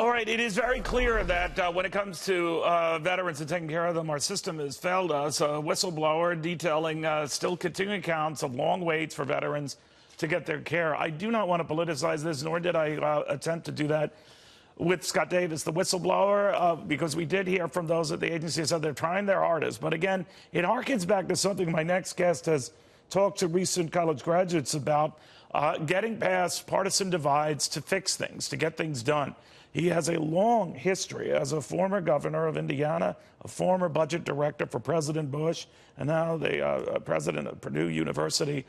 All right, it is very clear that when it comes to veterans and taking care of them, our system has failed us. A whistleblower detailing still continuing accounts of long waits for veterans to get their care. I do not want to politicize this, nor did I attempt to do that with Scott Davis, the whistleblower, because we did hear from those at the agency who said they're trying their hardest. But again, it harkens back to something my next guest has talked to recent college graduates about, getting past partisan divides to fix things, to get things done. He has a long history as a former governor of Indiana, a former budget director for President Bush, and now the president of Purdue University,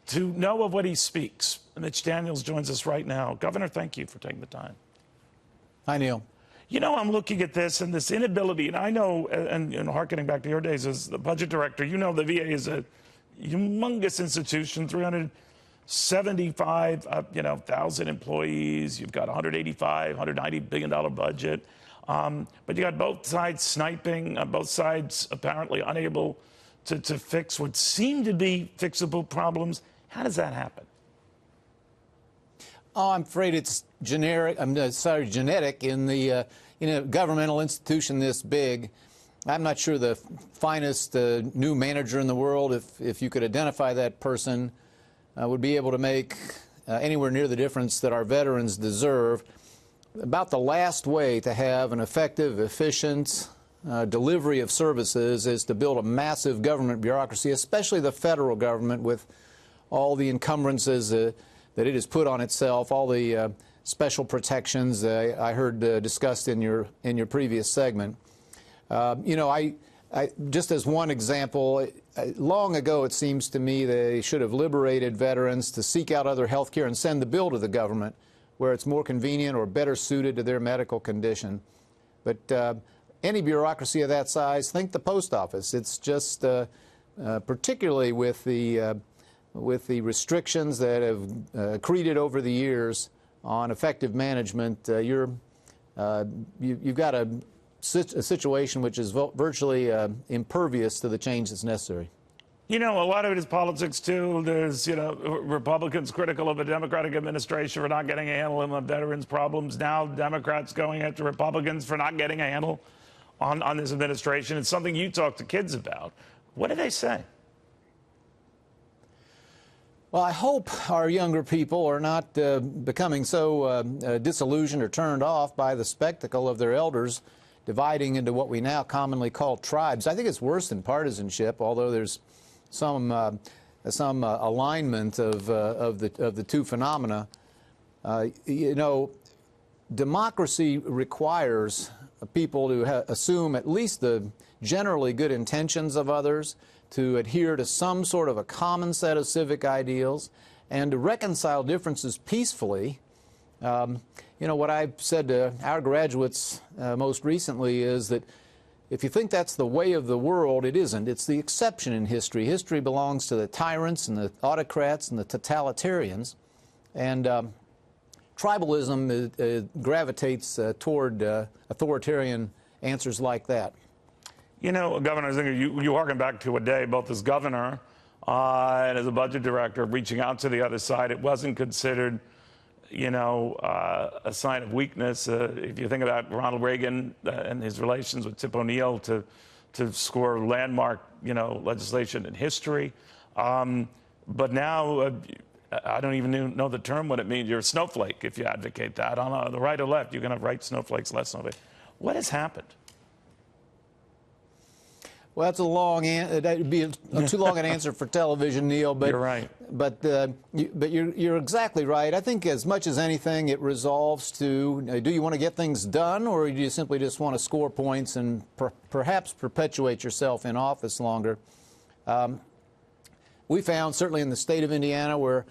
to know of what he speaks. Mitch Daniels joins us right now. Governor, thank you for taking the time. Hi, Neil. You know, I'm looking at this and this inability, and I know, and harkening back to your days as the budget director, you know the VA is a humongous institution, 375,000 employees. You've got $190 billion budget. But you got both sides sniping, both sides apparently unable to fix what seem to be fixable problems. How does that happen? Oh, I'm afraid it's genetic in the in a governmental institution this big. I'm not sure the finest new manager in the world, if you could identify that person, would be able to make anywhere near the difference that our veterans deserve. About the last way to have an effective, efficient delivery of services is to build a massive government bureaucracy, especially the federal government, with all the encumbrances that it has put on itself, all the special protections I heard discussed in your previous segment. You know, I just as one example, long ago it seems to me they should have liberated veterans to seek out other health care and send the bill to the government where it's more convenient or better suited to their medical condition. But any bureaucracy of that size, think the post office. It's just particularly with the restrictions that have accreted over the years on effective management, you've got a situation which is virtually impervious to the change that's necessary. You know, a lot of it is politics, too. There's, you know, Republicans critical of a Democratic administration for not getting a handle on veterans' problems. Now Democrats going after Republicans for not getting a handle on this administration. It's something you talk to kids about. What do they say? Well, I hope our younger people are not becoming so disillusioned or turned off by the spectacle of their elders dividing into what we now commonly call tribes. I think it's worse than partisanship, although there's some alignment of the two phenomena. You know, democracy requires people to assume at least the generally good intentions of others, to adhere to some sort of a common set of civic ideals, and to reconcile differences peacefully. You know, what I've said to our graduates most recently is that if you think that's the way of the world, it isn't. It's the exception in history. History belongs to the tyrants and the autocrats and the totalitarians. And tribalism gravitates toward authoritarian answers like that. You know, Governor Zinger, you harken back to a day, both as governor and as a budget director, reaching out to the other side. It wasn't considered, you know, a sign of weakness. If you think about Ronald Reagan and his relations with Tip O'Neill to score landmark, you know, legislation in history. But now, I don't even know the term, what it means. You're a snowflake if you advocate that. On the right or left, you're going to have right snowflakes, left snowflakes. What has happened? Well, that's a long that'd be too long an answer for television, Neil. But you're right. But you're exactly right. I think as much as anything, it resolves to do you want to get things done, or do you simply just want to score points and perhaps perpetuate yourself in office longer? We found certainly in the state of Indiana, where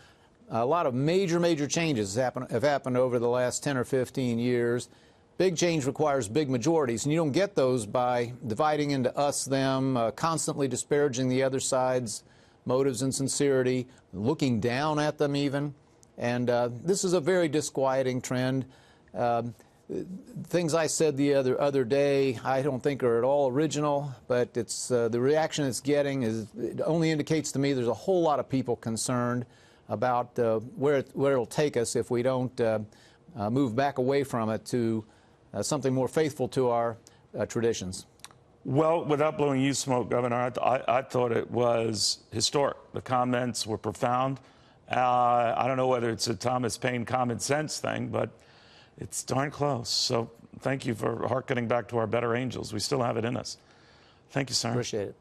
a lot of major changes have happened over the last 10 or 15 years. Big change requires big majorities, and you don't get those by dividing into us, them, constantly disparaging the other side's motives and sincerity, looking down at them even. And this is a very disquieting trend. Things I said the other day I don't think are at all original, but it's the reaction it's getting it only indicates to me there's a whole lot of people concerned about where it'll take us if we don't move back away from it to something more faithful to our traditions. Well, without blowing you smoke, Governor, I thought it was historic. The comments were profound. I don't know whether it's a Thomas Paine common sense thing, but it's darn close. So thank you for hearkening back to our better angels. We still have it in us. Thank you, sir. Appreciate it.